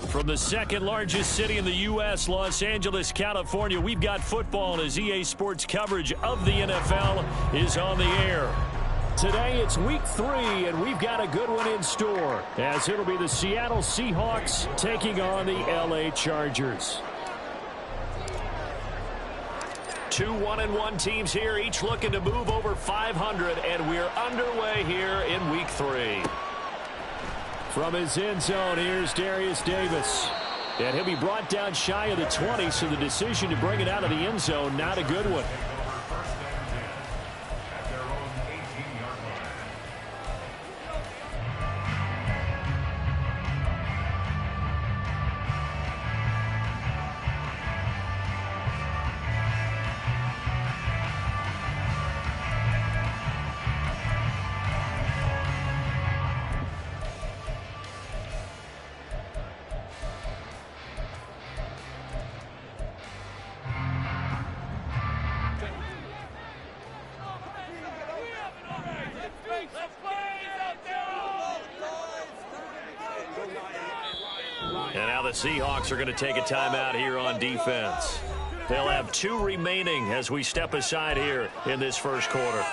From the second largest city in the U.S., Los Angeles, California, we've got football as EA Sports coverage of the NFL is on the air. Today it's week 3, and we've got a good one in store, as it'll be the Seattle Seahawks taking on the L.A. Chargers. 2 1-1 teams here, each looking to move over 500, and we're underway here in week 3. From his end zone, here's Darius Davis. And he'll be brought down shy of the 20, so the decision to bring it out of the end zone, not a good one. And now the Seahawks are going to take a timeout here on defense. They'll have 2 remaining as we step aside here in this first quarter.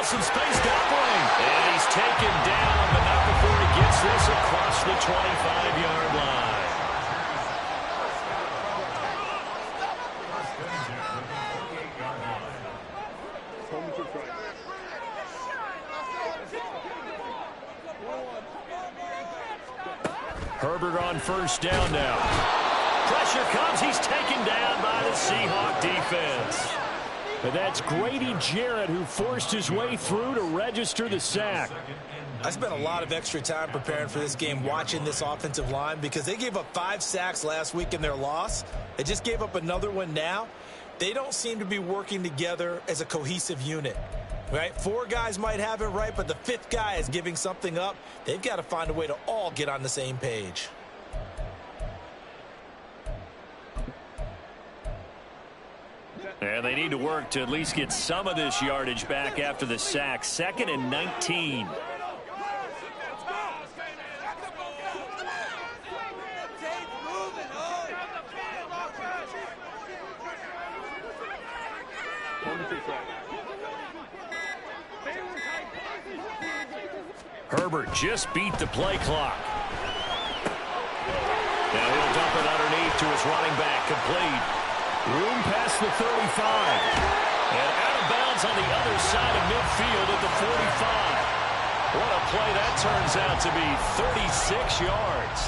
Some space to operate. And he's taken down, but not before he gets this across the 25-yard line. Herbert on first down now. Pressure comes. He's taken down by the Seahawk defense. But that's Grady Jarrett who forced his way through to register the sack. I spent a lot of extra time preparing for this game watching this offensive line because they gave up 5 sacks last week in their loss. They just gave up another one now. They don't seem to be working together as a cohesive unit. Right? 4 guys might have it right, but the 5th guy is giving something up. They've got to find a way to all get on the same page. And they need to work to at least get some of this yardage back after the sack. 2nd and 19. Herbert just beat the play clock. Now he'll dump it underneath to his running back, complete. Room past the 35. And out of bounds on the other side of midfield at the 45. What a play that turns out to be, 36 yards.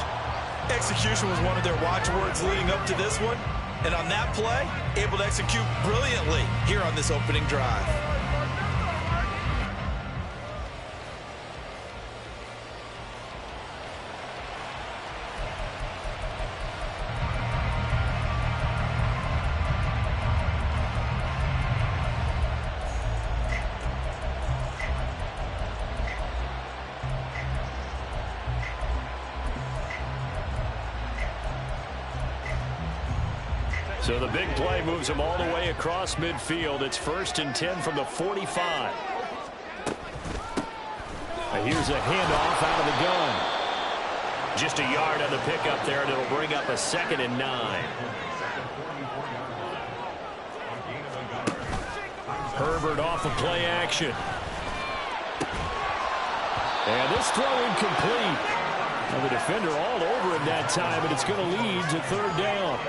Execution was one of their watchwords leading up to this one. And on that play, able to execute brilliantly here on this opening drive. So the big play moves him all the way across midfield. It's 1st and 10 from the 45. And here's a handoff out of the gun. Just a yard on the pickup there, and it'll bring up a 2nd and 9. Herbert off of play action. And this throw incomplete. Now the defender all over him that time, and it's going to lead to 3rd down.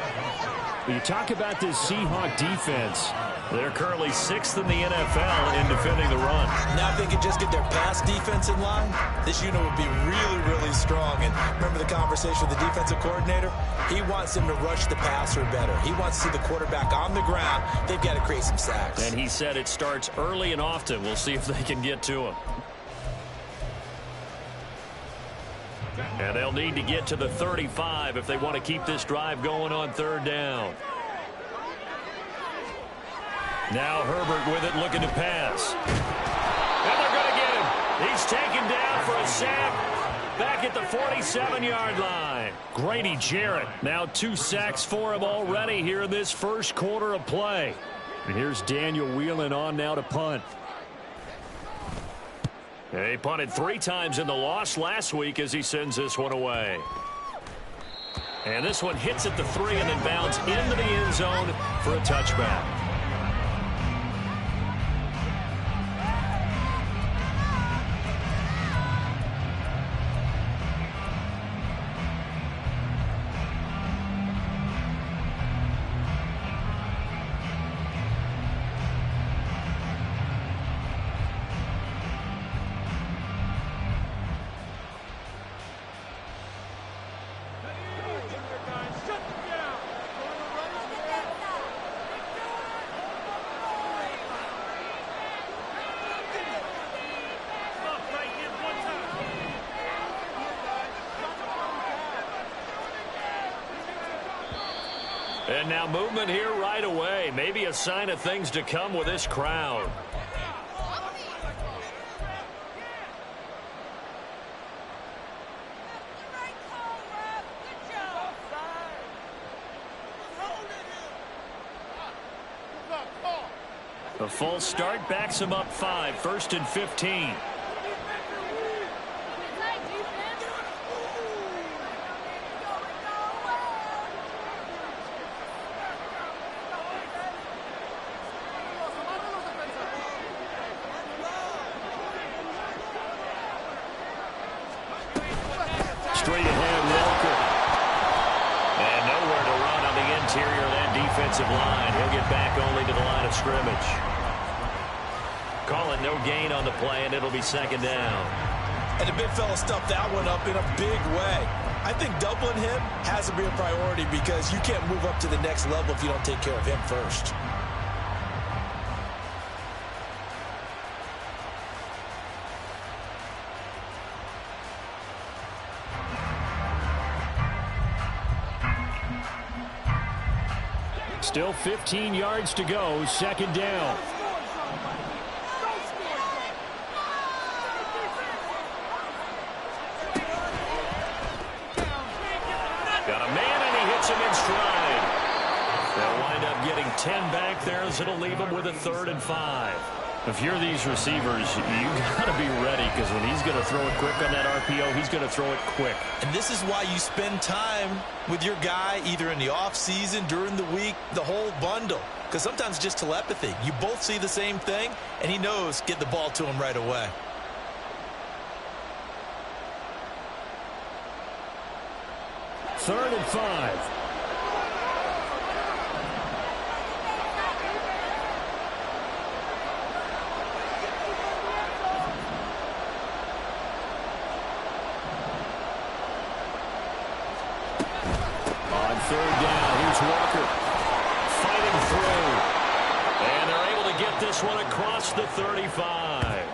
You talk about this Seahawk defense. They're currently 6th in the NFL in defending the run. Now if they could just get their pass defense in line, this unit would be really, really strong. And remember the conversation with the defensive coordinator? He wants them to rush the passer better. He wants to see the quarterback on the ground. They've got to create some sacks. And he said it starts early and often. We'll see if they can get to him. And they'll need to get to the 35 if they want to keep this drive going on third down. Now Herbert with it, looking to pass. And they're going to get him. He's taken down for a sack back at the 47-yard line. Grady Jarrett, now 2 sacks for him already here in this first quarter of play. And here's Daniel Whelan on now to punt. He punted 3 times in the loss last week as he sends this one away. And this one hits at the 3 and then bounds into the end zone for a touchback. And now movement here right away. Maybe a sign of things to come with this crowd. A full start backs him up 5, 1st and 15. Straight ahead, Walker. And nowhere to run on the interior of that defensive line. He'll get back only to the line of scrimmage. Call it no gain on the play, and it'll be 2nd down. And the big fella stuffed that one up in a big way. I think doubling him has to be a priority because you can't move up to the next level if you don't take care of him first. Still 15 yards to go, 2nd down. Got a man, and he hits him in stride. They'll wind up getting 10 back there as it'll leave him with a 3rd and 5. If you're these receivers, you got to be ready because when he's going to throw it quick on that RPO, he's going to throw it quick. And this is why you spend time with your guy either in the offseason, during the week, the whole bundle. Because sometimes just telepathy. You both see the same thing, and he knows get the ball to him right away. Third and 5. Third down, here's Walker fighting through. And they're able to get this one across the 35.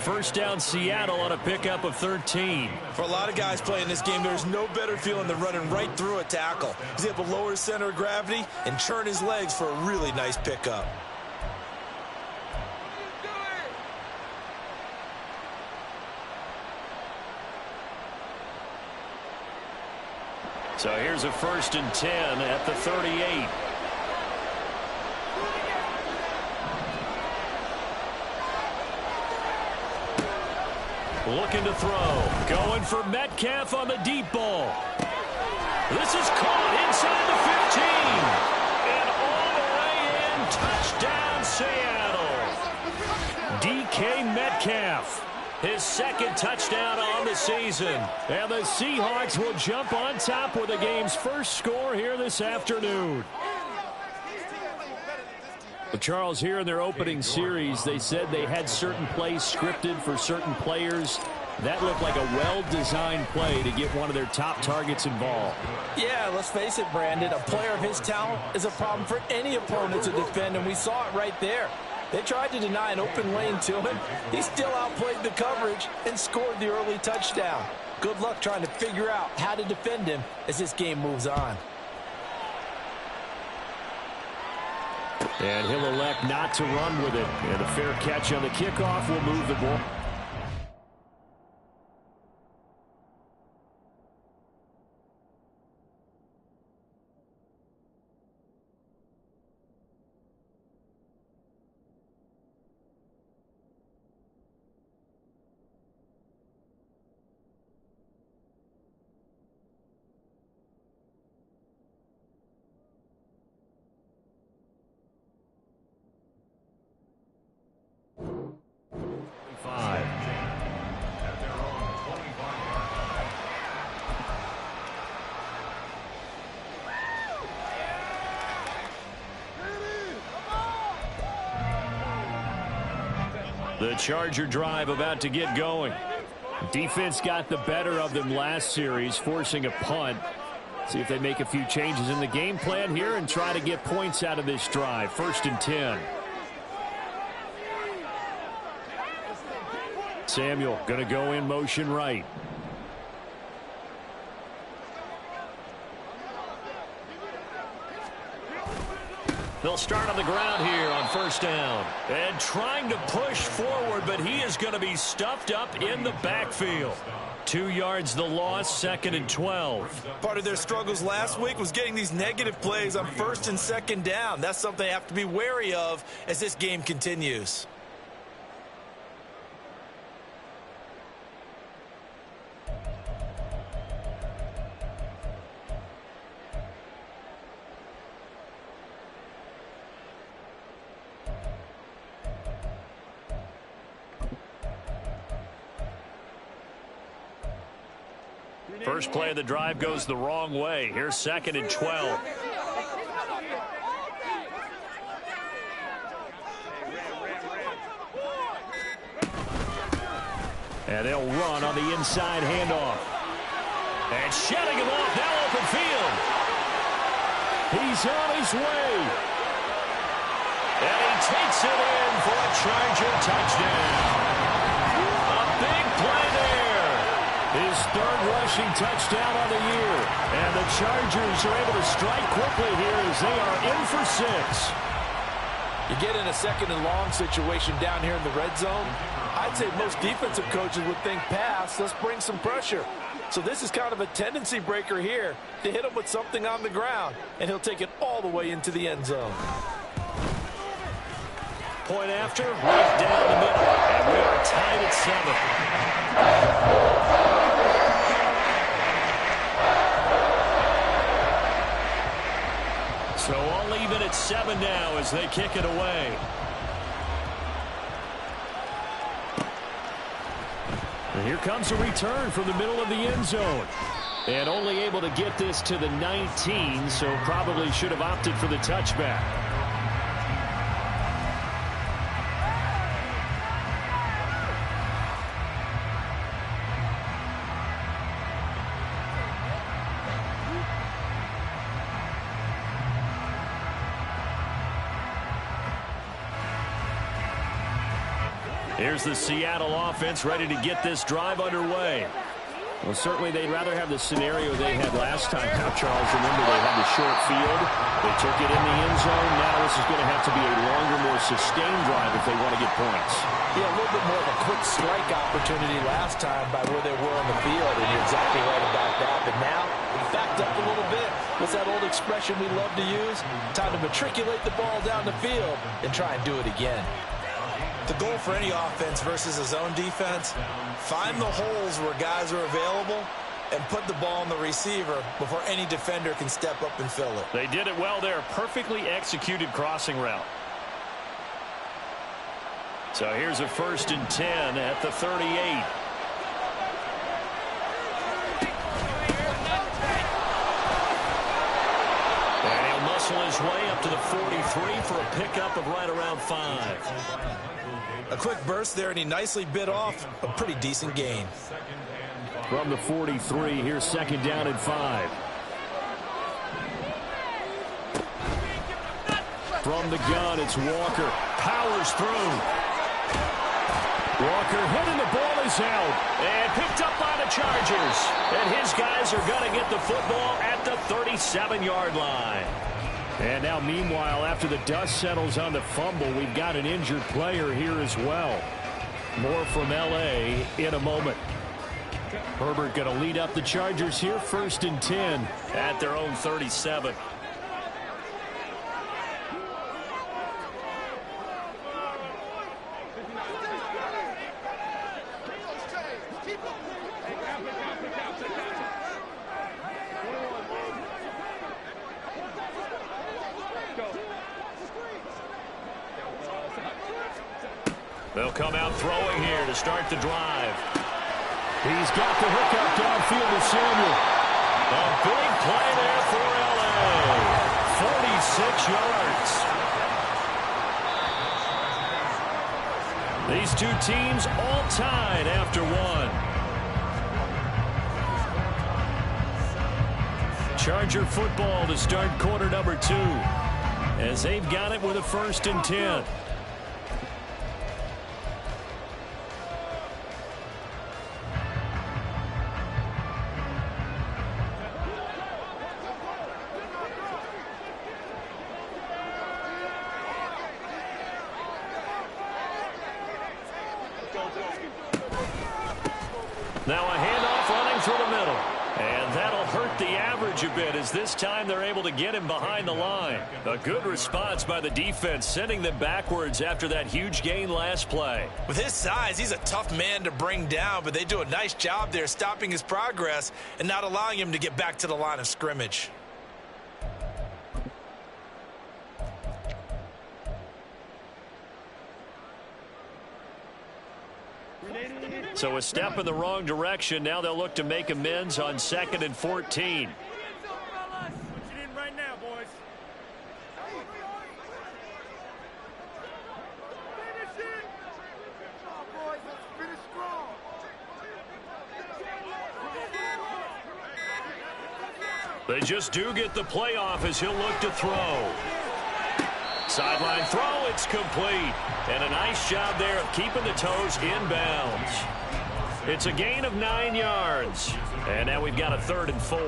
First down, Seattle on a pickup of 13. For a lot of guys playing this game, there's no better feeling than running right through a tackle. He's able to lower his center of gravity and churn his legs for a really nice pickup. So here's a 1st and 10 at the 38. Looking to throw. Going for Metcalf on the deep ball. This is caught inside the 15. And all the way in. Touchdown, Seattle. DK Metcalf. His 2nd touchdown on the season. And the Seahawks will jump on top with the game's first score here this afternoon. Well, Charles, here in their opening series, they said they had certain plays scripted for certain players. That looked like a well-designed play to get one of their top targets involved. Yeah, let's face it, Brandon. A player of his talent is a problem for any opponent to defend, and we saw it right there. They tried to deny an open lane to him. He still outplayed the coverage and scored the early touchdown. Good luck trying to figure out how to defend him as this game moves on. And he'll elect not to run with it. And a fair catch on the kickoff will move the ball. The Charger drive about to get going. Defense got the better of them last series, forcing a punt. See if they make a few changes in the game plan here and try to get points out of this drive. 1st and 10. Samuel going to go in motion right. They'll start on the ground here on 1st down. And trying to push forward, but he is going to be stuffed up in the backfield. 2 yards the loss, 2nd and 12. Part of their struggles last week was getting these negative plays on 1st and 2nd down. That's something they have to be wary of as this game continues. First play of the drive goes the wrong way. Here's 2nd and 12. And they'll run on the inside handoff. And shutting him off, now open field. He's on his way. And he takes it in for a Charger touchdown. A big play there. His 3rd rushing touchdown on the year. And the Chargers are able to strike quickly here as they are in for 6. You get in a 2nd and long situation down here in the red zone. I'd say most defensive coaches would think pass. Let's bring some pressure. So this is kind of a tendency breaker here to hit him with something on the ground. And he'll take it all the way into the end zone. Point after, right down the middle. And we are tied at 7. So all even at 7 now as they kick it away. And here comes a return from the middle of the end zone. And only able to get this to the 19, so probably should have opted for the touchback. Here's the Seattle offense ready to get this drive underway. Well, certainly they'd rather have the scenario they had last time. Now, Charles, remember they had the short field. They took it in the end zone. Now this is going to have to be a longer, more sustained drive if they want to get points. Yeah, a little bit more of a quick strike opportunity last time by where they were on the field, and you're exactly right about that. But now, it's backed up a little bit. What's that old expression we love to use? Time to matriculate the ball down the field and try and do it again. The goal for any offense versus a zone defense, find the holes where guys are available and put the ball on the receiver before any defender can step up and fill it. They did it well there. Perfectly executed crossing route. So here's a 1st and 10 at the 38. And he'll muscle his way up to the 43 for a pickup of right around 5. A quick burst there, and he nicely bit off a pretty decent gain. From the 43, here's 2nd down and 5. From the gun, it's Walker. Powers through. Walker hit and the ball is out. And picked up by the Chargers. And his guys are going to get the football at the 37-yard line. And now, meanwhile, after the dust settles on the fumble, we've got an injured player here as well. More from L.A. in a moment. Herbert going to lead up the Chargers here, 1st and 10. At their own 37. They'll come out throwing here to start the drive. He's got the hookup downfield to Samuel. A big play there for L.A. 46 yards. These two teams all tied after one. Charger football to start quarter number 2. As they've got it with a 1st and 10. Now a handoff running through the middle. And that'll hurt the average a bit as this time they're able to get him behind the line. A good response by the defense, sending them backwards after that huge gain last play. With his size, he's a tough man to bring down, but they do a nice job there stopping his progress and not allowing him to get back to the line of scrimmage. So a step in the wrong direction. Now they'll look to make amends on 2nd and 14. They just do get the playoff as he'll look to throw. Sideline throw, it's complete. And a nice job there of keeping the toes inbounds. It's a gain of 9 yards. And now we've got a 3rd and 4.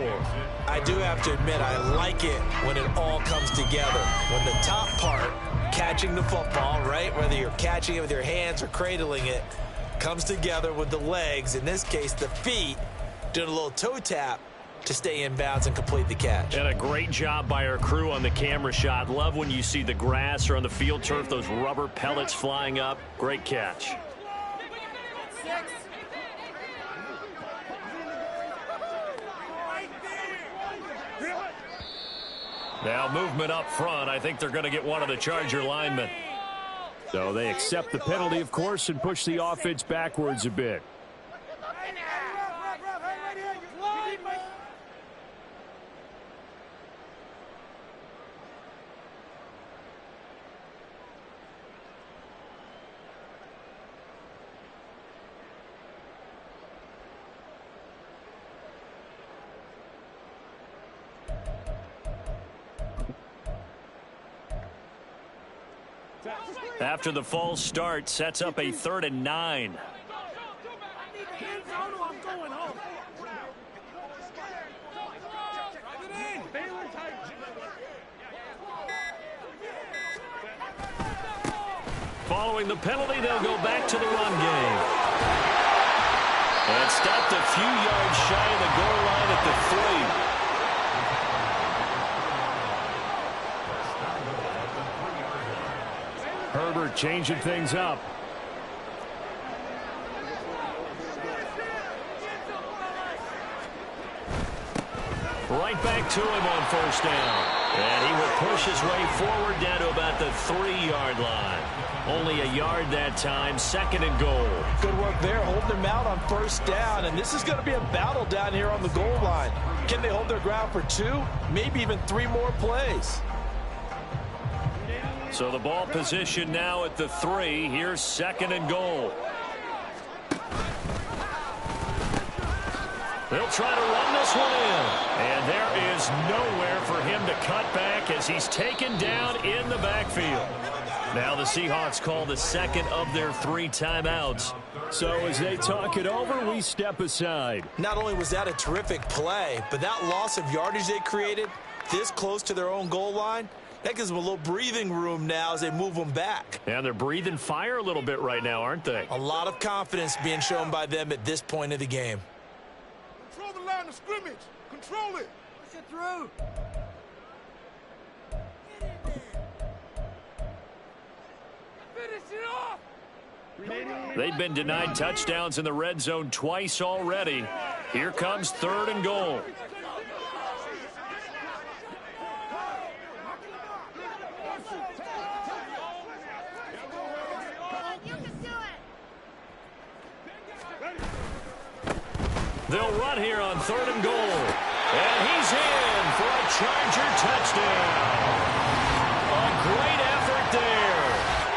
I do have to admit, I like it when it all comes together. When the top part, catching the football, right, whether you're catching it with your hands or cradling it, comes together with the legs, in this case the feet, doing a little toe tap to stay in bounds and complete the catch. And a great job by our crew on the camera shot. Love when you see the grass or on the field turf, those rubber pellets flying up. Great catch. Now movement up front. I think they're going to get one of the Charger linemen. So they accept the penalty, of course, and push the offense backwards a bit. After the false start, sets up a 3rd and 9. Following the penalty, they'll go back to the run game. And stopped a few yards shy of the goal line at the 3. Herbert changing things up. Right back to him on 1st down. And he will push his way forward down to about the 3-yard line. Only a yard that time, 2nd and goal. Good work there, holding them out on 1st down. And this is going to be a battle down here on the goal line. Can they hold their ground for 2, maybe even 3 more plays? So the ball position now at the 3. Here's 2nd and goal. They'll try to run this one in. And there is nowhere for him to cut back as he's taken down in the backfield. Now the Seahawks call the second of their 3 timeouts. So as they talk it over, we step aside. Not only was that a terrific play, but that loss of yardage they created this close to their own goal line, that gives them a little breathing room now as they move them back. And they're breathing fire a little bit right now, aren't they? A lot of confidence being shown by them at this point of the game. Control the line of scrimmage. Control it. Push it through. Finish it off. They've been denied touchdowns in the red zone twice already. Here comes 3rd and goal. They'll run here on 3rd and goal. And he's in for a Charger touchdown. A great effort there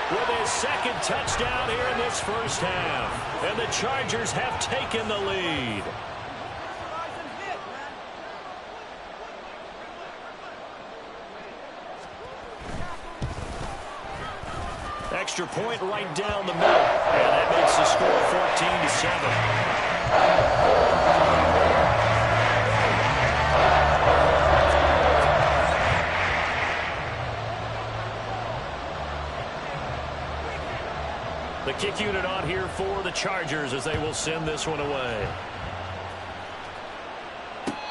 with his 2nd touchdown here in this first half. And the Chargers have taken the lead. Extra point right down the middle. And that makes the score 14-7. The kick unit on here for the Chargers as they will send this one away.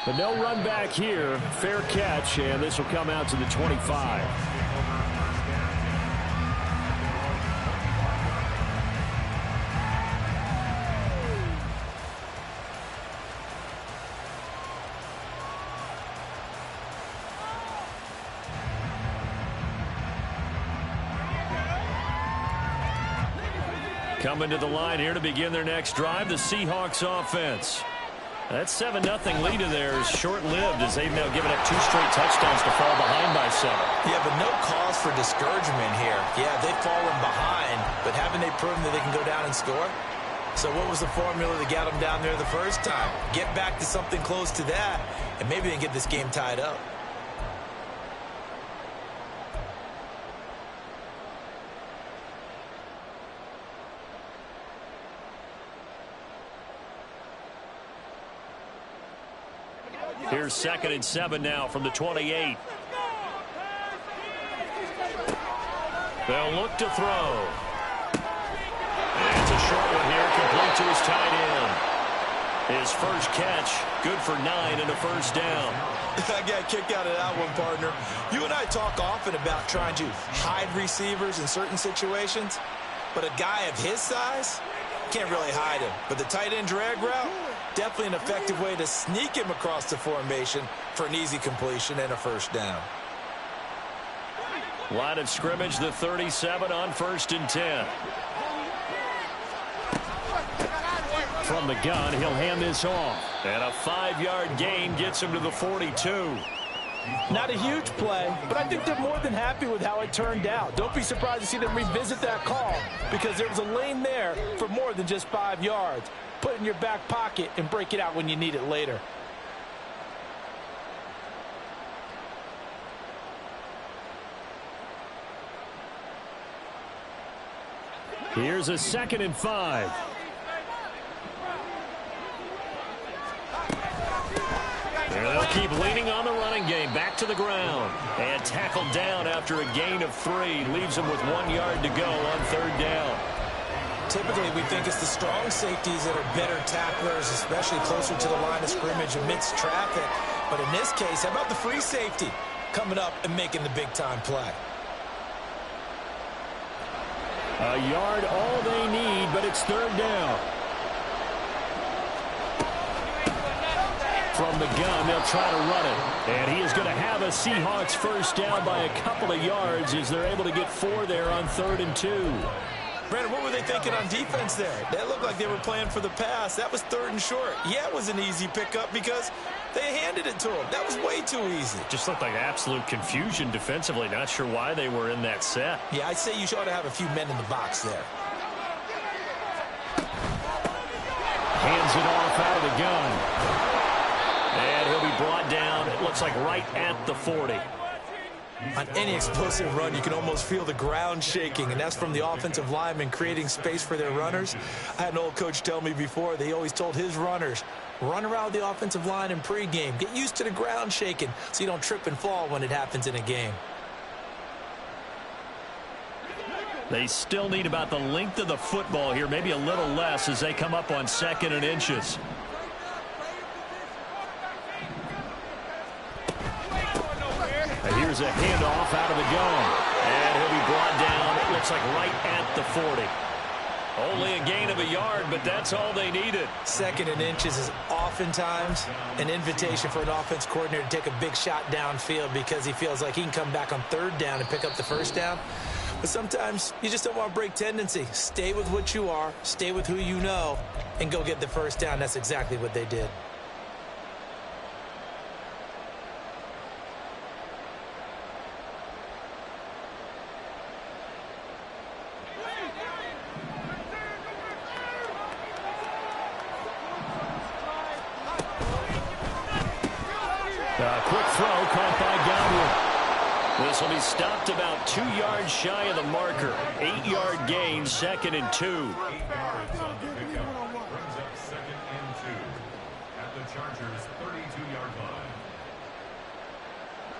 But no run back here. Fair catch, and this will come out to the 25. Coming to the line here to begin their next drive, the Seahawks offense. That 7-0 lead of theirs short-lived as they've now given up 2 straight touchdowns to fall behind by 7. Yeah, but no cause for discouragement here. Yeah, they've fallen behind, but haven't they proven that they can go down and score? So what was the formula that got them down there the first time? Get back to something close to that, and maybe they can get this game tied up. Here's 2nd and 7 now from the 28. They'll look to throw. And it's a short one here, complete to his tight end. His first catch, good for 9 and a first down. I got a kick out of that one, partner. You and I talk often about trying to hide receivers in certain situations, but a guy of his size can't really hide him. But the tight end drag route, definitely an effective way to sneak him across the formation for an easy completion and a first down. Line of scrimmage, the 37 on 1st and 10. From the gun, he'll hand this off. And a 5-yard gain gets him to the 42. Not a huge play, but I think they're more than happy with how it turned out. Don't be surprised to see them revisit that call because there was a lane there for more than just 5 yards. Put it in your back pocket and break it out when you need it later. Here's a 2nd and 5. They'll keep leaning on the running game. Back to the ground. And tackled down after a gain of 3. Leaves him with 1 yard to go on 3rd down. Typically, we think it's the strong safeties that are better tacklers, especially closer to the line of scrimmage amidst traffic. But in this case, how about the free safety coming up and making the big-time play? A yard all they need, but it's 3rd down. From the gun, they'll try to run it. And he is going to have a Seahawks first down by a couple of yards as they're able to get 4 there on 3rd and 2. Brandon, what were they thinking on defense there? They looked like they were playing for the pass. That was 3rd and short. Yeah, it was an easy pickup because they handed it to him. That was way too easy. Just looked like absolute confusion defensively. Not sure why they were in that set. Yeah, I'd say you ought to have a few men in the box there. Hands it off out of the gun. And he'll be brought down, it looks like right at the 40. On any explosive run, you can almost feel the ground shaking, and that's from the offensive linemen creating space for their runners. I had an old coach tell me before, they always told his runners, run around the offensive line in pregame. Get used to the ground shaking so you don't trip and fall when it happens in a game. They still need about the length of the football here, maybe a little less as they come up on 2nd and inches. And here's a handoff out of the gun. And he'll be brought down, it looks like right at the 40. Only a gain of a yard, but that's all they needed. 2nd and inches is oftentimes an invitation for an offense coordinator to take a big shot downfield because he feels like he can come back on 3rd down and pick up the 1st down. But sometimes you just don't want to break tendency. Stay with what you are, stay with who you know, and go get the 1st down. That's exactly what they did. Quick throw caught by Godwin. This will be stopped about 2 yards shy of the marker. 8-yard gain, 2nd and 2. 2 at the Chargers 32-yard line.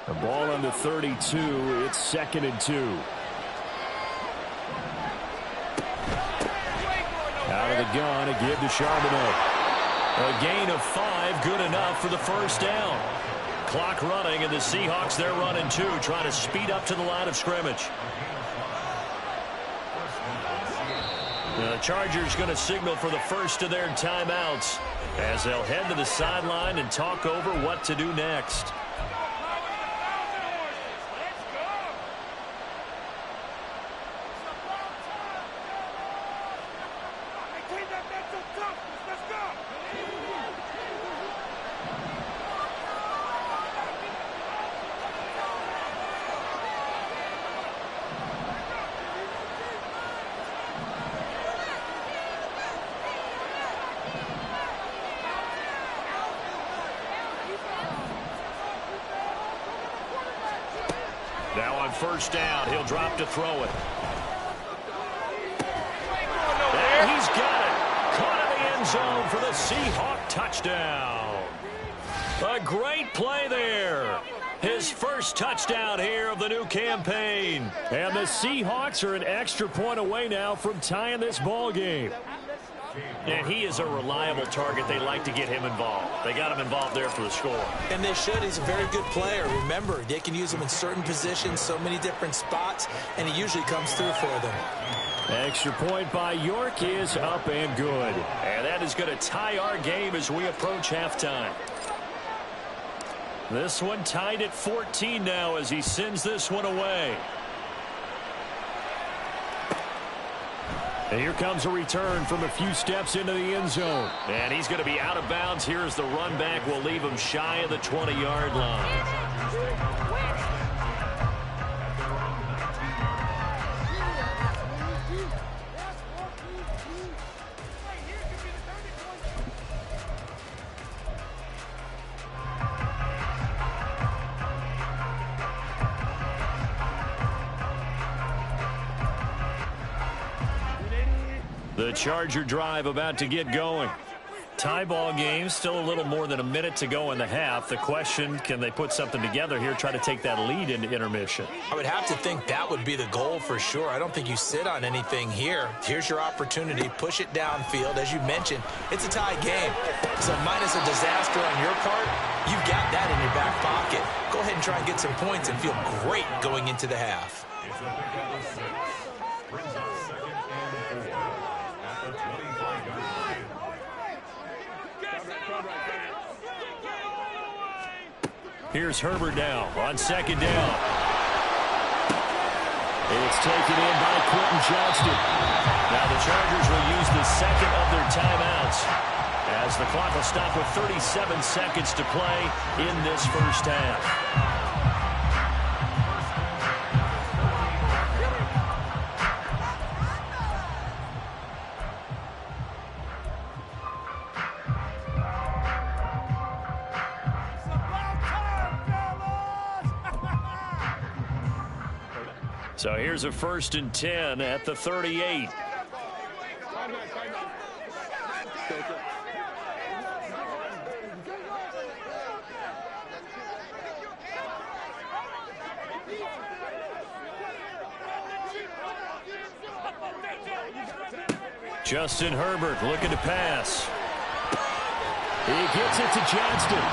The ball on the 32. It's 2nd and 2. Out of the gun, a give to Charbonnet. A gain of 5, good enough for the 1st down. Clock running, and the Seahawks, they're running 2, trying to speed up to the line of scrimmage. The Chargers going to signal for the first of their timeouts as they'll head to the sideline and talk over what to do next. Now on 1st down, he'll drop to throw it. And he's got it. Caught in the end zone for the Seahawk touchdown. A great play there. His first touchdown here of the new campaign. And the Seahawks are an extra point away now from tying this ball game. And he is a reliable target. They like to get him involved. They got him involved there for the score. And they should. He's a very good player. Remember, they can use him in certain positions, so many different spots, and he usually comes through for them. Extra point by York is up and good. And that is going to tie our game as we approach halftime. This one tied at 14 now as he sends this one away. And here comes a return from a few steps into the end zone. And he's going to be out of bounds here as the run back will leave him shy of the 20-yard line. The Charger drive about to get going. Tie ball game, still a little more than a minute to go in the half. The question, can they put something together here, try to take that lead into intermission? I would have to think that would be the goal for sure. I don't think you sit on anything here. Here's your opportunity. Push it downfield. As you mentioned, it's a tie game. So minus a disaster on your part, you've got that in your back pocket. Go ahead and try and get some points and feel great going into the half. Here's Herbert now on 2nd down. It's taken in by Quentin Johnston. Now the Chargers will use the second of their timeouts as the clock will stop with 37 seconds to play in this first half. So here's a 1st and 10 at the 38. Justin Herbert looking to pass. He gets it to Johnston.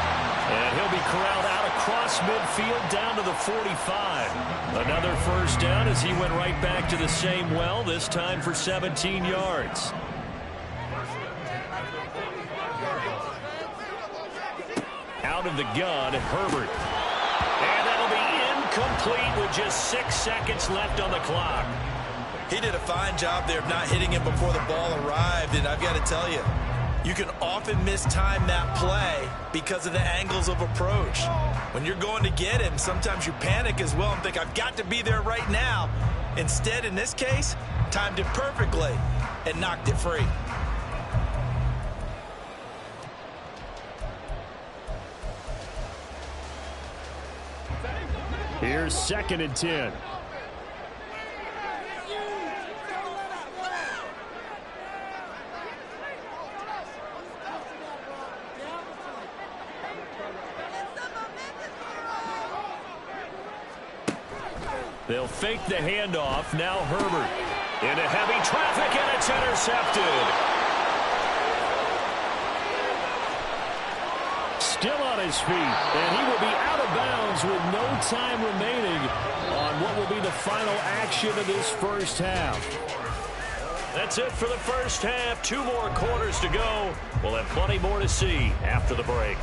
And he'll be corralled out across midfield down to the 45. Another 1st down as he went right back to the same well, this time for 17 yards. Out of the gun, Herbert. And that'll be incomplete with just 6 seconds left on the clock. He did a fine job there of not hitting him before the ball arrived, and I've got to tell you, you can often mistime that play because of the angles of approach. When you're going to get him, sometimes you panic as well and think, I've got to be there right now. Instead, in this case, timed it perfectly and knocked it free. Here's 2nd and 10. They'll fake the handoff. Now Herbert into heavy traffic, and it's intercepted. Still on his feet, and he will be out of bounds with no time remaining on what will be the final action of this 1st half. That's it for the 1st half. 2 more quarters to go. We'll have plenty more to see after the break.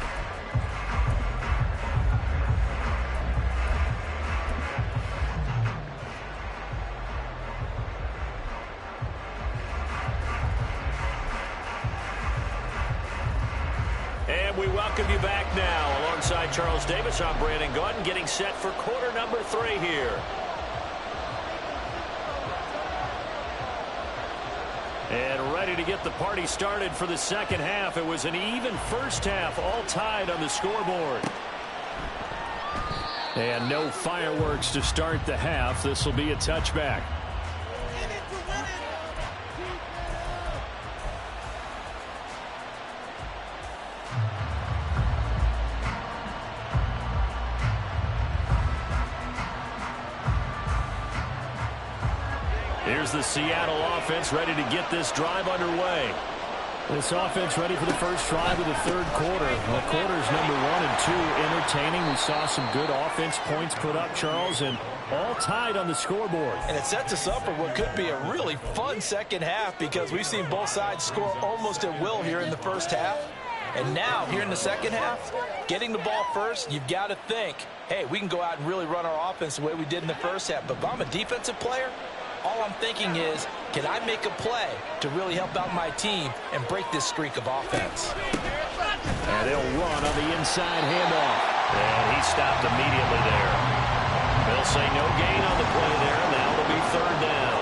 And we welcome you back now. Alongside Charles Davis, I'm Brandon Gaudin, getting set for quarter number 3 here. And ready to get the party started for the 2nd half. It was an even 1st half, all tied on the scoreboard. And no fireworks to start the half. This will be a touchback. Here's the Seattle offense ready to get this drive underway. This offense ready for the first drive of the 3rd quarter. Well, quarters number 1 and 2 entertaining. We saw some good offense points put up, Charles, and all tied on the scoreboard. And it sets us up for what could be a really fun 2nd half because we've seen both sides score almost at will here in the 1st half. And now, here in the 2nd half, getting the ball first, you've got to think, hey, we can go out and really run our offense the way we did in the 1st half. But if I'm a defensive player, all I'm thinking is, can I make a play to really help out my team and break this streak of offense? And they'll run on the inside handoff. And he stopped immediately there. They'll say no gain on the play there. Now it'll be 3rd down.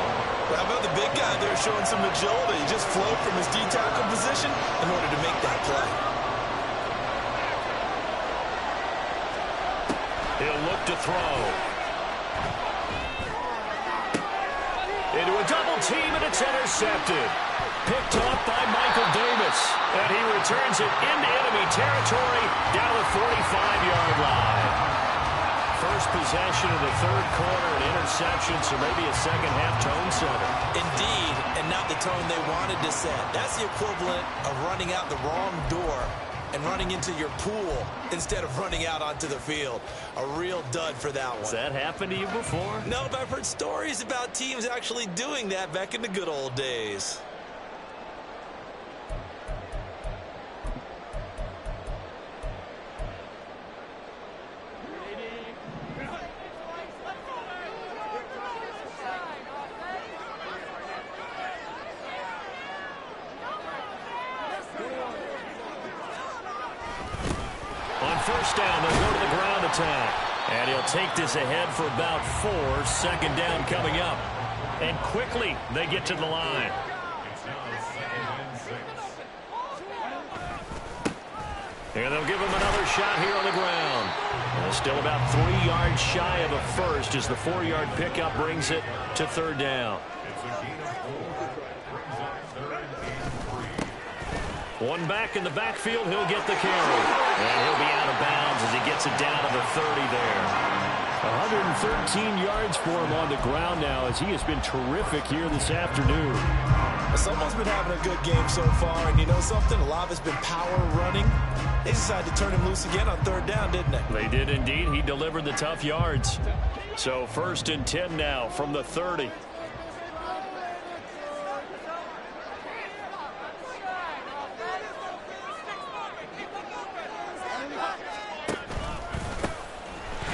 How about the big guy there showing some agility? He just flowed from his D-tackle position in order to make that play. He'll look to throw. Into a double team, and it's intercepted. Picked off by Michael Davis. And he returns it into enemy territory down the 45-yard line. First possession of the 3rd quarter, an interception, so maybe a 2nd half tone setter. Indeed, and not the tone they wanted to set. That's the equivalent of running out the wrong door and running into your pool instead of running out onto the field. A real dud for that one. Has that happened to you before? No, but I've heard stories about teams actually doing that back in the good old days. On 1st down, they'll go to the ground attack. And he'll take this ahead for about 4. 2nd down coming up. And quickly, they get to the line. And they'll give him another shot here on the ground. Still about 3 yards shy of a first as the 4-yard pickup brings it to third down. One back in the backfield, he'll get the carry. And he'll be out of bounds as he gets it down to the 30 there. 113 yards for him on the ground now as he has been terrific here this afternoon. Someone's been having a good game so far, and you know something? A lot of it's been power running. They decided to turn him loose again on third down, didn't they? They did indeed. He delivered the tough yards. So 1st and 10 now from the 30.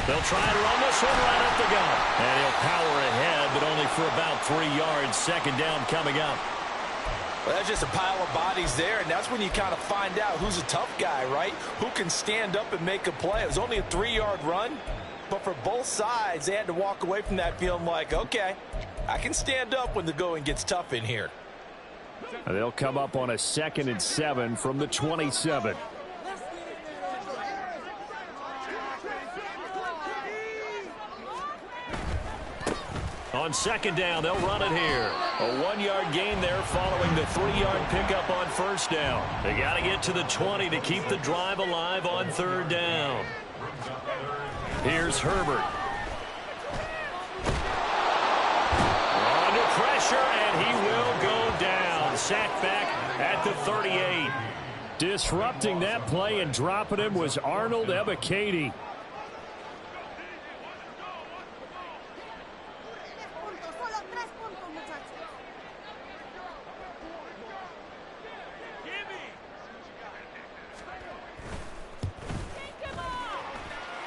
They'll try and run this one right up the gut. And he'll power ahead, but only for about 3 yards. 2nd down coming up. Well, that's just a pile of bodies there, and that's when you kind of find out who's a tough guy, right? Who can stand up and make a play. It was only a 3-yard run, but for both sides, they had to walk away from that feeling like, okay, I can stand up when the going gets tough in here. They'll come up on a 2nd and 7 from the 27. On 2nd down, they'll run it here. A 1-yard gain there following the 3-yard pickup on 1st down. They got to get to the 20 to keep the drive alive on 3rd down. Here's Herbert. Under pressure, and he will go down. Sacked back at the 38. Disrupting that play and dropping him was Arnold Ebiketie.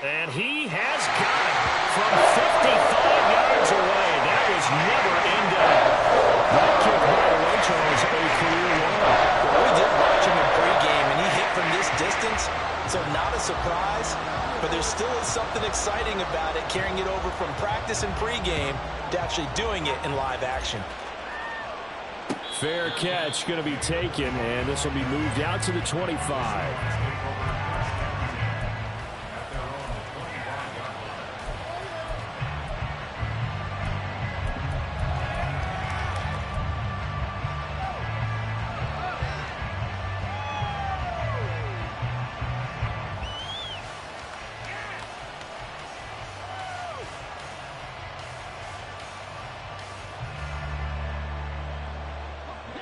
And he has got it from 55 yards away. That was never in doubt. That kick, by the way, Charles, a career long. We did watch him in pregame, and he hit from this distance, so not a surprise. But there still is something exciting about it, carrying it over from practice and pregame to actually doing it in live action. Fair catch going to be taken, and this will be moved out to the 25.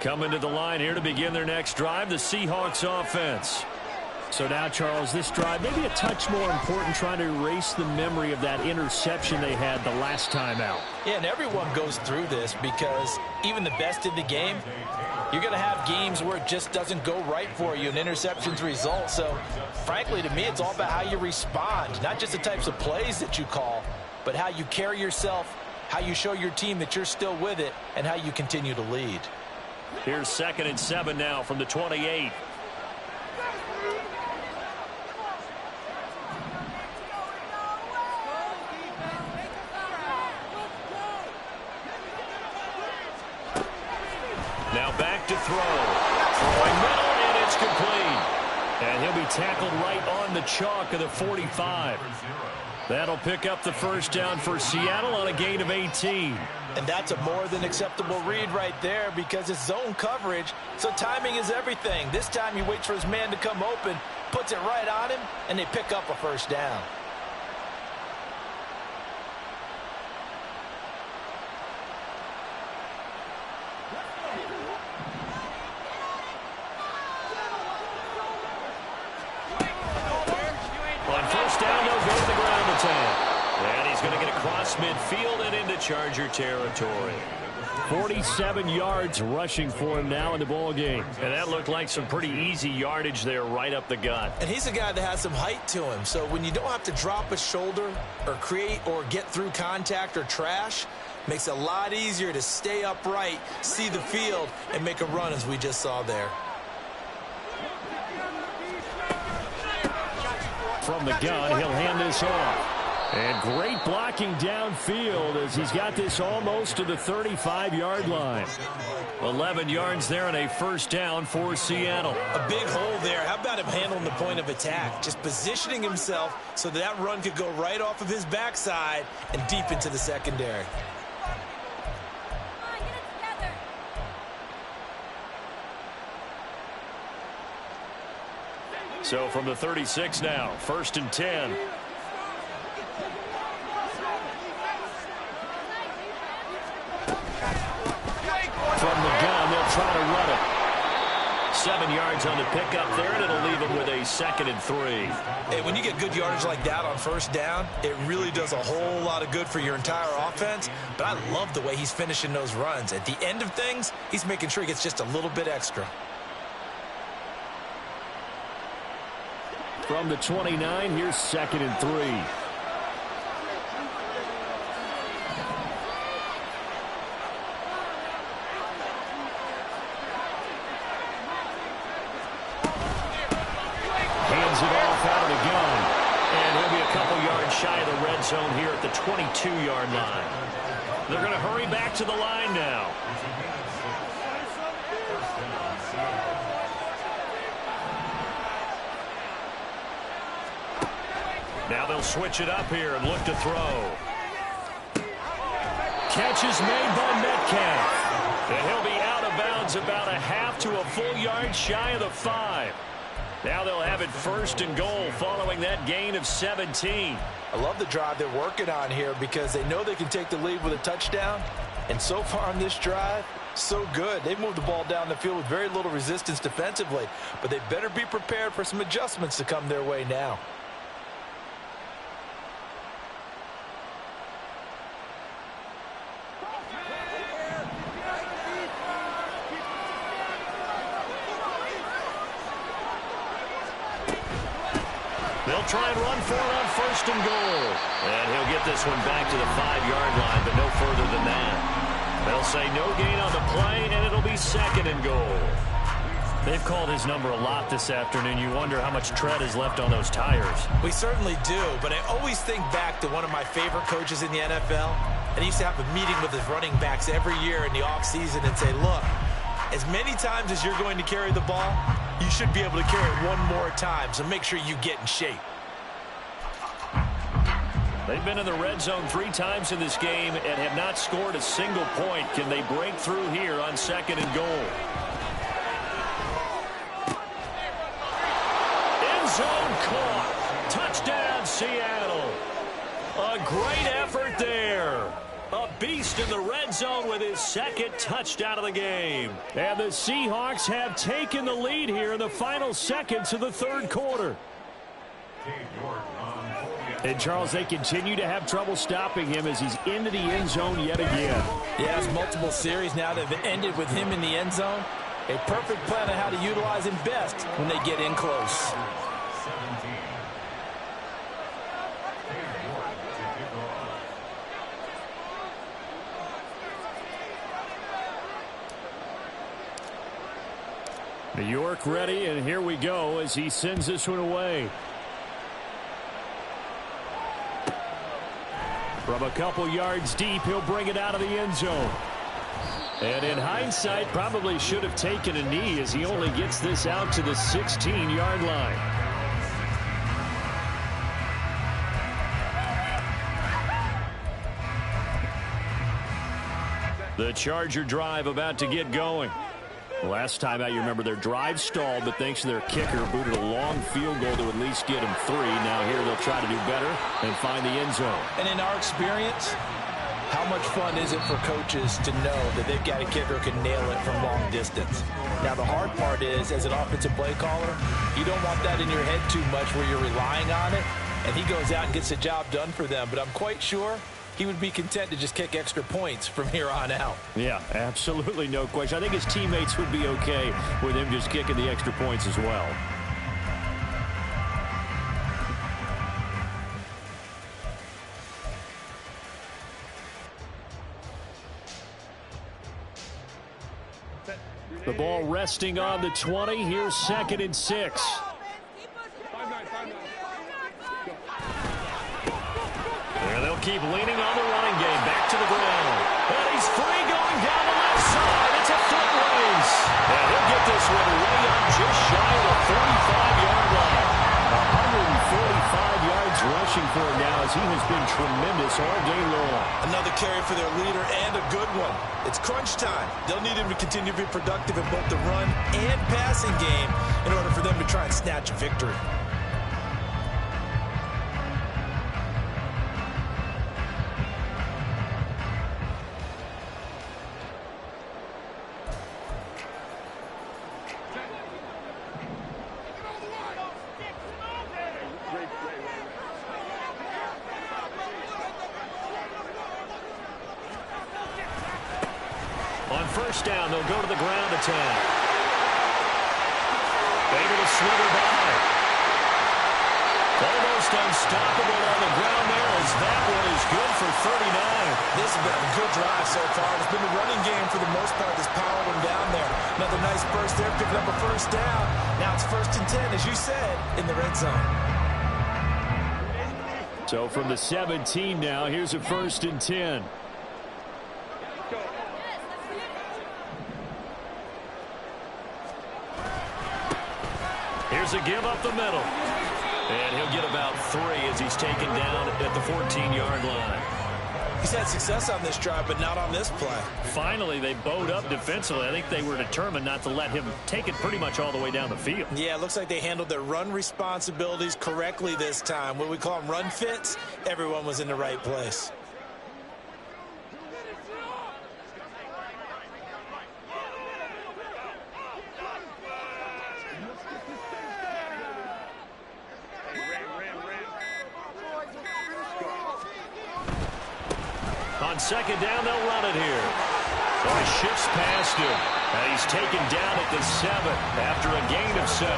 Coming to the line here to begin their next drive, the Seahawks offense. So now, Charles, this drive maybe a touch more important, trying to erase the memory of that interception they had the last time out. Yeah, and everyone goes through this because even the best in the game, you're going to have games where it just doesn't go right for you and interceptions result. So, frankly, to me, it's all about how you respond, not just the types of plays that you call, but how you carry yourself, how you show your team that you're still with it, and how you continue to lead. Here's 2nd and 7 now from the 28. Now back to throw. Throwing middle, and it's complete. And he'll be tackled right on the chalk of the 45. That'll pick up the 1st down for Seattle on a gain of 18. And that's a more than acceptable read right there because it's zone coverage, so timing is everything. This time he waits for his man to come open, puts it right on him, and they pick up a 1st down. On 1st down, they'll go to the ground attack. And he's going to get across midfield and into Charger territory. 47 yards rushing for him now in the ball game. And that looked like some pretty easy yardage there right up the gut. And he's a guy that has some height to him. So when you don't have to drop a shoulder or create or get through contact or trash, makes it a lot easier to stay upright, see the field, and make a run as we just saw there. From the gun, he'll hand this off. And great blocking downfield as he's got this almost to the 35-yard line. 11 yards there and a first down for Seattle. A big hole there. How about him handling the point of attack? Just positioning himself so that run could go right off of his backside and deep into the secondary. So from the 36 now, 1st and 10. From the gun, they'll try to run it. 7 yards on the pickup there, and it'll leave them with a 2nd and 3. Hey, when you get good yardage like that on first down, it really does a whole lot of good for your entire offense. But I love the way he's finishing those runs. At the end of things, he's making sure he gets just a little bit extra. From the 29, here's 2nd and 3. Shy of the red zone here at the 22-yard line. They're going to hurry back to the line now. Now they'll switch it up here and look to throw. Catch is made by Metcalf. And he'll be out of bounds about a half to a full yard shy of the 5. Now they'll have it 1st and goal following that gain of 17. I love the drive they're working on here because they know they can take the lead with a touchdown. And so far on this drive, so good. They've moved the ball down the field with very little resistance defensively. But they better be prepared for some adjustments to come their way now. They'll try and run for it on 1st and goal. And he'll get this one back to the 5-yard line, but no further than that. They'll say no gain on the play, and it'll be 2nd and goal. They've called his number a lot this afternoon. You wonder how much tread is left on those tires. We certainly do, but I always think back to one of my favorite coaches in the NFL. And he used to have a meeting with his running backs every year in the offseason and say, look, as many times as you're going to carry the ball, you should be able to carry it one more time, so make sure you get in shape. They've been in the red zone 3 times in this game and have not scored a single point. Can they break through here on 2nd and goal? End zone caught. Touchdown, Seattle. A great effort there. A beast in the red zone with his 2nd touchdown of the game. And the Seahawks have taken the lead here in the final seconds of the 3rd quarter. And, Charles, they continue to have trouble stopping him as he's into the end zone yet again. Yeah, it's multiple series now that have ended with him in the end zone. A perfect plan on how to utilize him best when they get in close. New York ready, and here we go as he sends this one away. From a couple yards deep, he'll bring it out of the end zone. And in hindsight, probably should have taken a knee as he only gets this out to the 16-yard line. The Charger drive about to get going. Last time out, you remember their drive stalled, but thanks to their kicker, booted a long field goal to at least get them 3. Now here they'll try to do better and find the end zone. And in our experience, how much fun is it for coaches to know that they've got a kicker who can nail it from long distance? Now, the hard part is, as an offensive play caller, you don't want that in your head too much where you're relying on it, and he goes out and gets the job done for them. But I'm quite sure he would be content to just kick extra points from here on out. Yeah, absolutely, no question. I think his teammates would be okay with him just kicking the extra points as well. The ball resting on the 20. Here's 2nd and 6. as he has been tremendous all day long. Another carry for their leader and a good one. It's crunch time. They'll need him to continue to be productive in both the run and passing game in order for them to try and snatch a victory. On first down, they'll go to the ground attack. Able to slither by. Almost unstoppable on the ground there as that one is good for 39. This has been a good drive so far. It's been the running game for the most part that's powered them down there. Another nice burst there, picking up a first down. Now it's 1st and 10, as you said, in the red zone. So from the 17 now, here's a 1st and 10. Here's a give up the middle. And he'll get about 3 as he's taken down at the 14-yard line. He's had success on this drive, but not on this play. Finally, they bowed up defensively. I think they were determined not to let him take it pretty much all the way down the field. Yeah, it looks like they handled their run responsibilities correctly this time. What we call them run fits, everyone was in the right place. On second down, they'll run it here. Oh, he shifts past him. And he's taken down at the 7 after a gain of 7.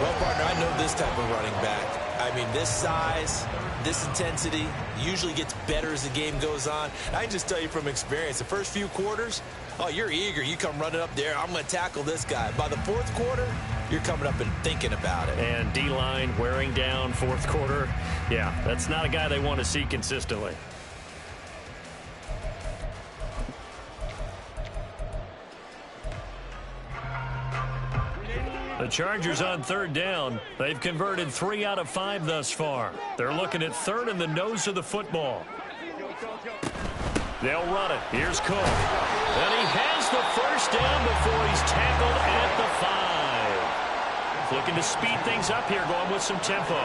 Well, partner, I know this type of running back. I mean, this size, this intensity usually gets better as the game goes on. I can just tell you from experience, the first few quarters, oh, you're eager. You come running up there. I'm going to tackle this guy. By the 4th quarter, you're coming up and thinking about it. And D-line wearing down 4th quarter. Yeah, that's not a guy they want to see consistently. The Chargers on 3rd down. They've converted 3 out of 5 thus far. They're looking at 3rd in the nose of the football. They'll run it. Here's Cook. And he has the first down before he's tackled at the 5. Looking to speed things up here, going with some tempo.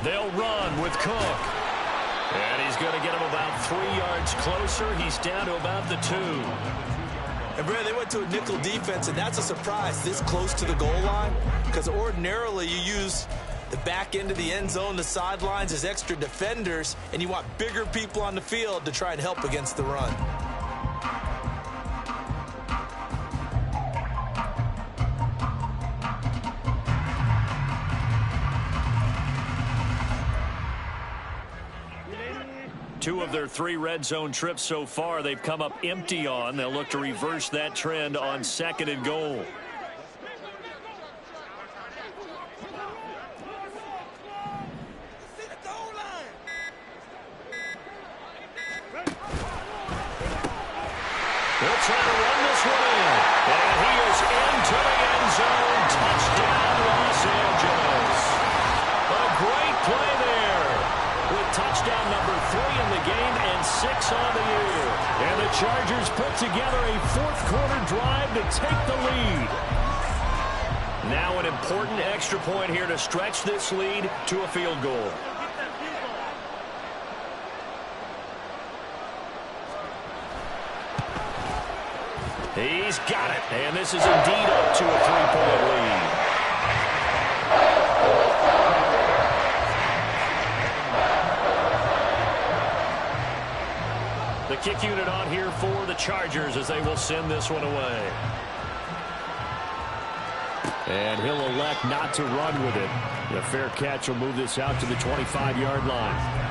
They'll run with Cook. And he's going to get him about 3 yards closer. He's down to about the 2. And, Brad, they went to a nickel defense, and that's a surprise this close to the goal line, because ordinarily you use the back end of the end zone, the sidelines as extra defenders, and you want bigger people on the field to try and help against the run. Two of their 3 red zone trips so far, they've come up empty on. They'll look to reverse that trend on 2nd and goal. They'll try to run this one in. And he is into the end zone. Touchdown, Los Angeles. A great play there. With touchdown number 3 in the game and 6 on the year. And the Chargers put together a 4th quarter drive to take the lead. Now an important extra point here to stretch this lead to a field goal. He's got it. And this is indeed up to a 3-point lead. The kick unit on here for the Chargers as they will send this one away. And he'll elect not to run with it. The fair catch will move this out to the 25-yard line.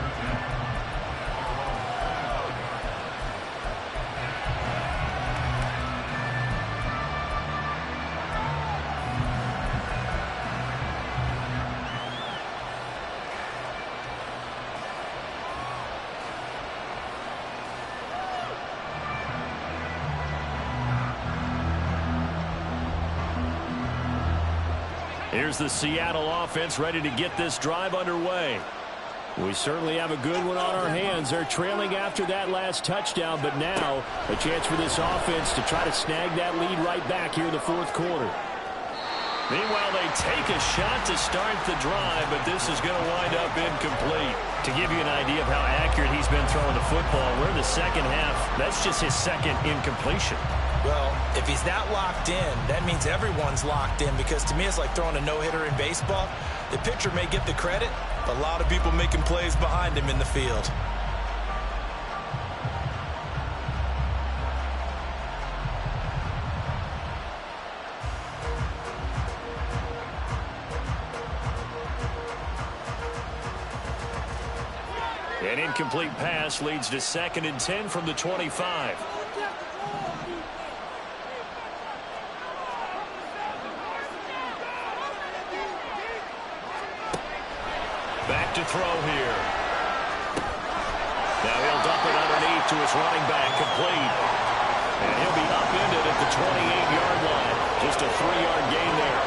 Here's the Seattle offense ready to get this drive underway. We certainly have a good one on our hands. They're trailing after that last touchdown, but now a chance for this offense to try to snag that lead right back here in the fourth quarter. Meanwhile, they take a shot to start the drive, but this is going to wind up incomplete. To give you an idea of how accurate he's been throwing the football, we're in the second half. That's just his second incompletion. Well, if he's not locked in, that means everyone's locked in, because to me it's like throwing a no-hitter in baseball. The pitcher may get the credit, but a lot of people making plays behind him in the field. An incomplete pass leads to 2nd and 10 from the 25. Back to throw here. Now he'll dump it underneath to his running back, complete. And he'll be upended at the 28-yard line. Just a 3-yard gain there.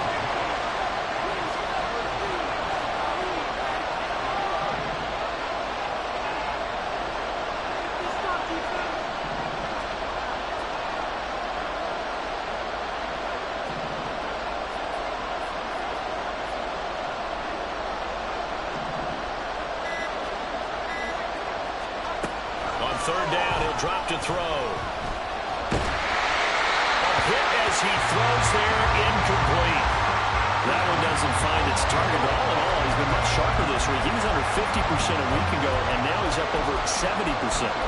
Third down, he'll drop to throw. A hit as he throws there, incomplete. That one doesn't find its target, but all in all, he's been much sharper this week. He was under 50% a week ago, and now he's up over 70%.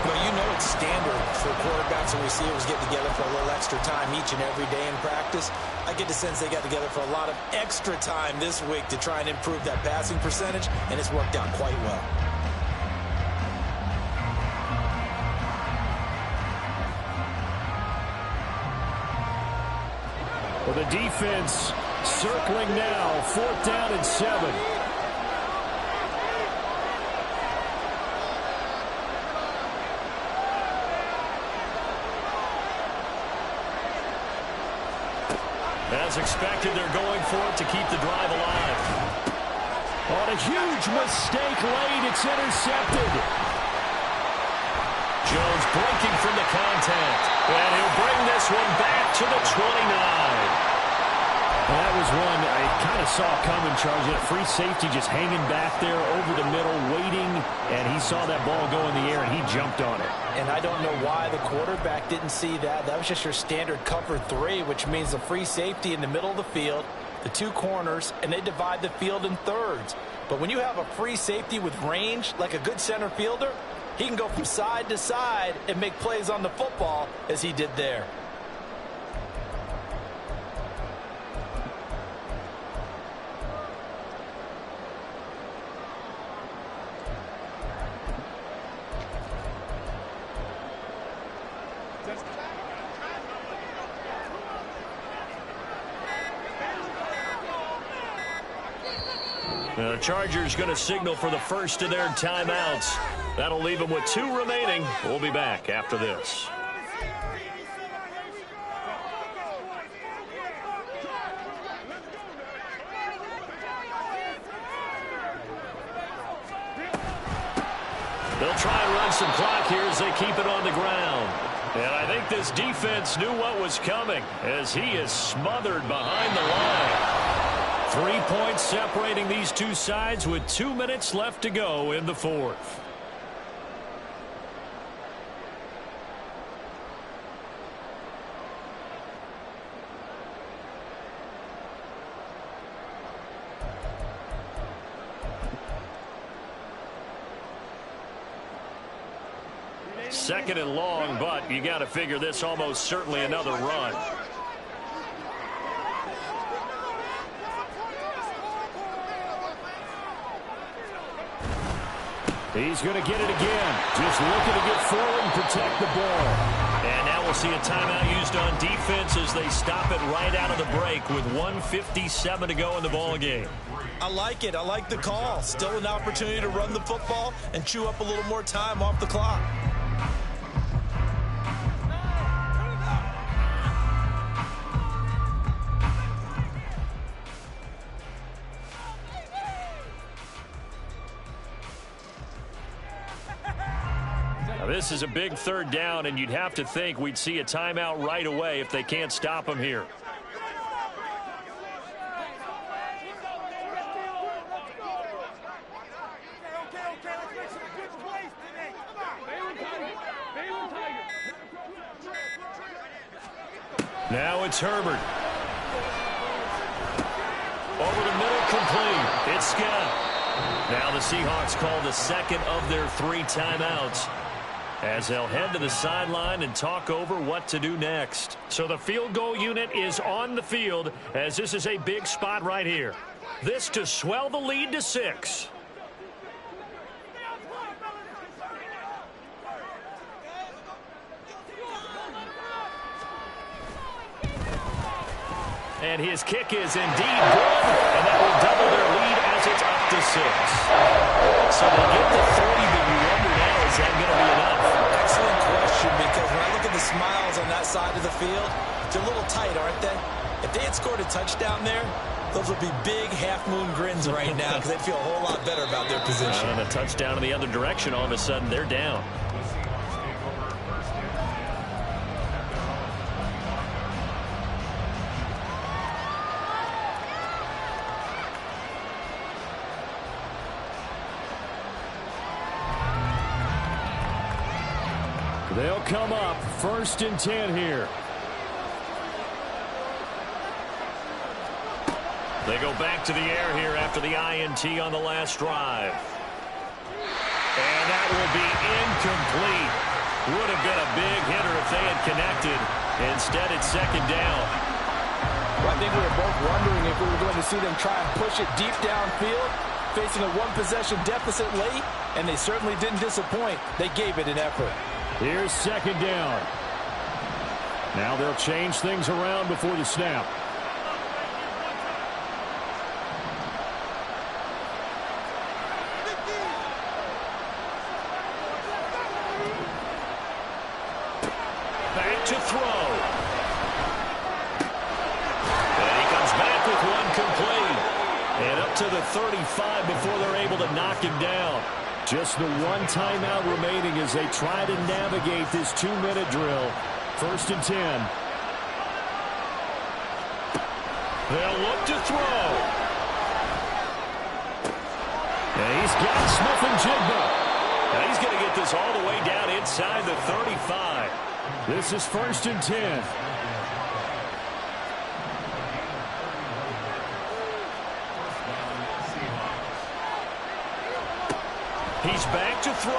Well, you know it's standard for quarterbacks and receivers get together for a little extra time each and every day in practice. I get the sense they got together for a lot of extra time this week to try and improve that passing percentage, and it's worked out quite well. Well, the defense circling now, 4th down and 7. As expected, they're going for it to keep the drive alive. On a huge mistake late, it's intercepted. Jones breaking from the contact. And he'll bring this one back to the 29. Well, that was one I kind of saw coming, Charles. A free safety just hanging back there over the middle, waiting, and he saw that ball go in the air, and he jumped on it. And I don't know why the quarterback didn't see that. That was just your standard cover 3, which means the free safety in the middle of the field, the 2 corners, and they divide the field in thirds. But when you have a free safety with range, like a good center fielder, he can go from side to side and make plays on the football as he did there. The Chargers going to signal for the first of their timeouts. That'll leave them with 2 remaining. We'll be back after this. They'll try and run some clock here as they keep it on the ground. And I think this defense knew what was coming as he is smothered behind the line. 3 points separating these two sides with 2 minutes left to go in the fourth. Second and long, but you got to figure this almost certainly another run. He's going to get it again. Just looking to get forward and protect the ball. And now we'll see a timeout used on defense as they stop it right out of the break with 1:57 to go in the ball game. I like it. I like the call. Still an opportunity to run the football and chew up a little more time off the clock. this is a big third down, and you'd have to think we'd see a timeout right away if they can't stop him here. Now it's Herbert. Over the middle, complete. It's Scott. Now the Seahawks call the second of their 3 timeouts as they'll head to the sideline and talk over what to do next. So the field goal unit is on the field as this is a big spot right here. This to swell the lead to 6. And his kick is indeed good, and that will double their lead as it's up to 6. So they get the 3, but you wonder now, is that going to be enough? Excellent question, because when I look at the smiles on that side of the field, they're a little tight, aren't they? If they had scored a touchdown there, those would be big half-moon grins right now because they'd feel a whole lot better about their position. And a touchdown in the other direction, all of a sudden they're down. They'll come up 1st and 10 here. They go back to the air here after the INT on the last drive. And that will be incomplete. Would have been a big hitter if they had connected. Instead, it's 2nd down. Well, I think we were both wondering if we were going to see them try and push it deep downfield, facing a 1-possession deficit late, and they certainly didn't disappoint. They gave it an effort. Here's 2nd down. Now they'll change things around before the snap. Back to throw. And he comes back with one complete. And up to the 35 before they're able to knock him down. Just the 1 timeout remaining as they try to navigate this 2-minute drill. 1st and 10. They'll look to throw. And he's got Smith-Njigba. Now he's going to get this all the way down inside the 35. This is 1st and 10. He's back to throw.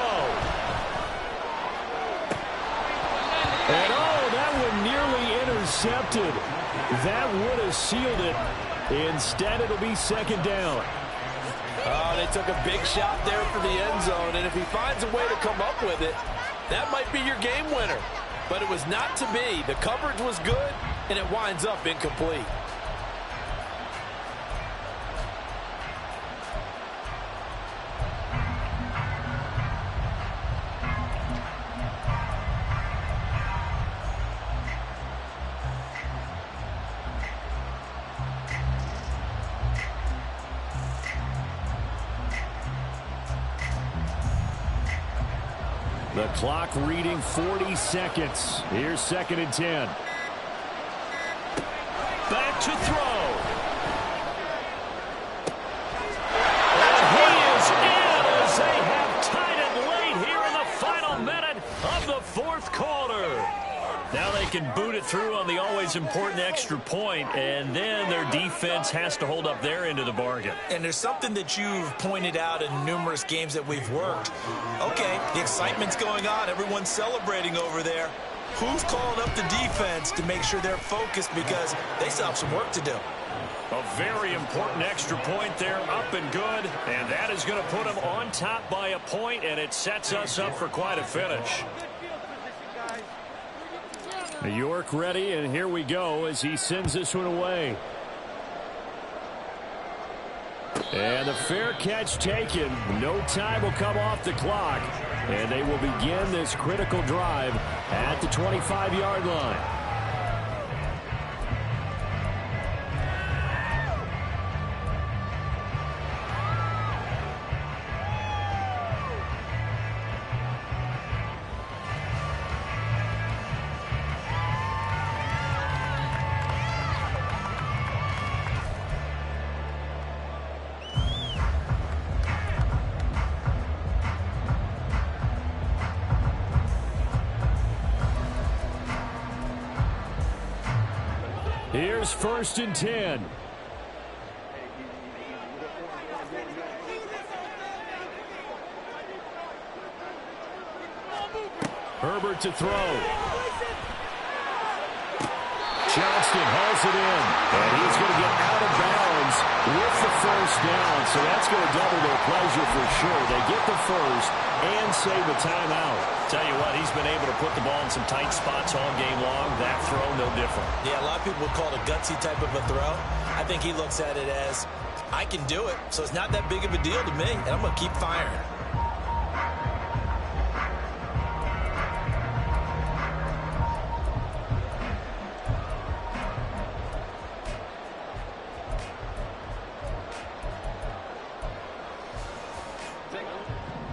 And that one nearly intercepted. That would have sealed it. Instead, it'll be 2nd down. Oh, they took a big shot there for the end zone, and if he finds a way to come up with it, that might be your game winner. But it was not to be. The coverage was good, and it winds up incomplete. The clock reading 40 seconds. Here's 2nd and 10. Back to throw. And he is in as they have tied it late here in the final minute of the 4th quarter. Now they can boot it through on the always important extra point, and then their defense has to hold up their end of the bargain. And there's something that you've pointed out in numerous games that we've worked. Okay, the excitement's going on. Everyone's celebrating over there. Who's calling up the defense to make sure they're focused because they still have some work to do? A very important extra point there, up and good, and that is going to put them on top by a point, and it sets us up for quite a finish. York ready, and here we go as he sends this one away. And the fair catch taken. No time will come off the clock, and they will begin this critical drive at the 25-yard line. Here's 1st and 10. Herbert to throw. Johnston hauls it in, and he's going to get out of bounds with the 1st down, so that's going to double their pleasure for sure. They get the 1st and save a timeout. Tell you what, he's been able to put the ball in some tight spots all game long. That throw, no different. Yeah, a lot of people would call it a gutsy type of a throw. I think he looks at it as, I can do it, so it's not that big of a deal to me, and I'm going to keep firing.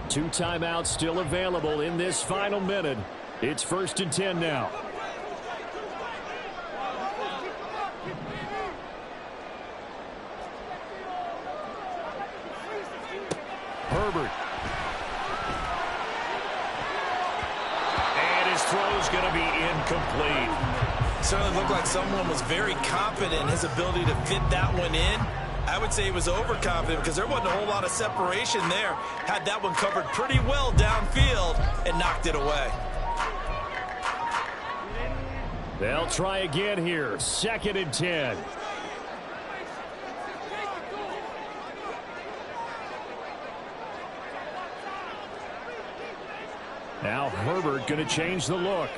Two timeouts still available in this final minute. It's 1st and 10 now. Herbert. And his throw is going to be incomplete. Certainly looked like someone was very confident in his ability to fit that one in. I would say he was overconfident because there wasn't a whole lot of separation there. Had that one covered pretty well downfield and knocked it away. They'll try again here. 2nd and 10. Now Herbert going to change the look.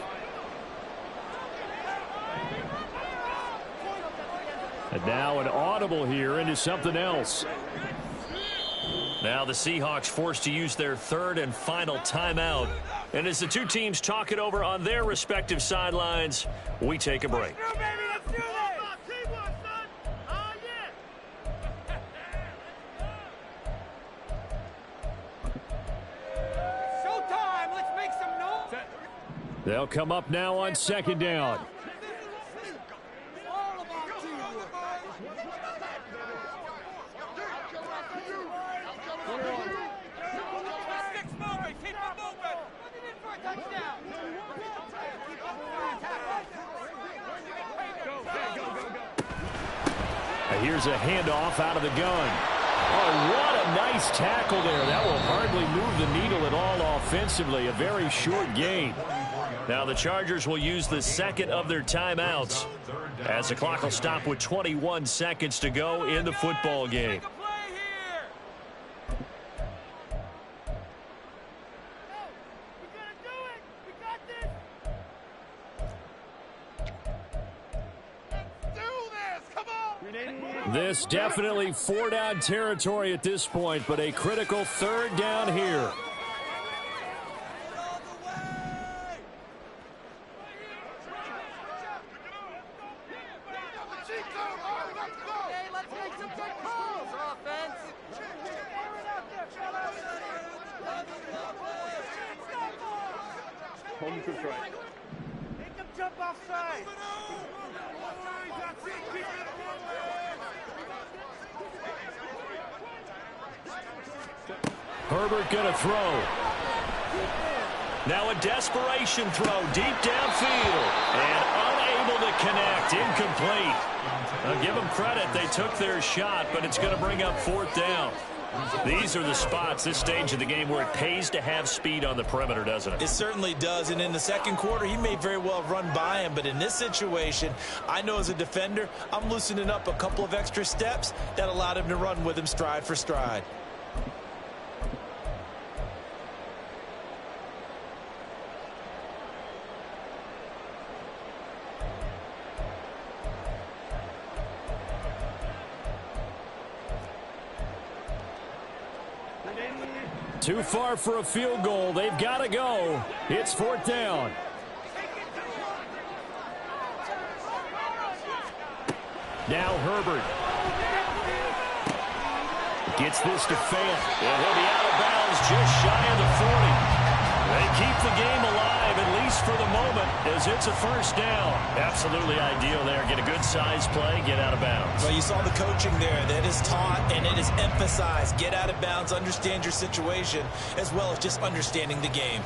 And now an audible here into something else. Now the Seahawks forced to use their 3rd and final timeout. And as the two teams talk it over on their respective sidelines, we take a break. They'll come up now on 2nd down. Here's a handoff out of the gun. Oh, what a nice tackle there. That will hardly move the needle at all offensively. A very short gain. Now the Chargers will use the 2nd of their timeouts as the clock will stop with 21 seconds to go in the football game. This definitely 4-down territory at this point, but a critical 3rd down here. Home to try. Make them jump offside. Herbert going to throw. Now a desperation throw deep downfield and unable to connect. Incomplete. Now give them credit. They took their shot, but it's going to bring up 4th down. These are the spots, this stage of the game, where it pays to have speed on the perimeter, doesn't it? It certainly does, and in the 2nd quarter, he may very well run by him, but in this situation, I know as a defender, I'm loosening up a couple of extra steps that allowed him to run with him stride for stride. Too far for a field goal. They've got to go. It's 4th down. Now Herbert gets this to Fant. And he'll be out of bounds just shy of the 40. They keep the game alive, at least for the moment, as it's a 1st down. Absolutely ideal there. Get a good size play, get out of bounds. Well, you saw the coaching there. That is taught and it is emphasized. Get out of bounds, understand your situation, as well as just understanding the game.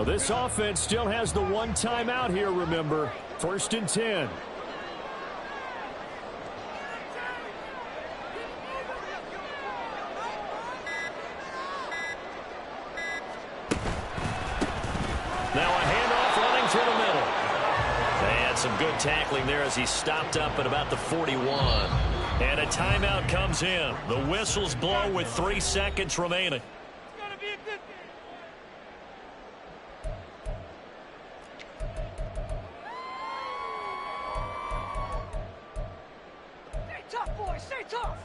Well, this offense still has the one timeout here, remember. 1st and 10. Now a handoff running through the middle. And some good tackling there as he stopped up at about the 41. And a timeout comes in. The whistles blow with 3 seconds remaining. Stay tough, boys. Stay tough.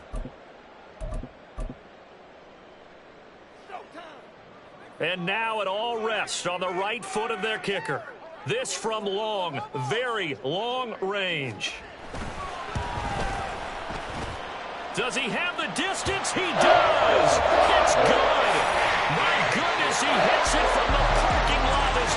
And now it all rests on the right foot of their kicker. This from long, very long range. Does he have the distance? He does! It's good! My goodness, he hits it from the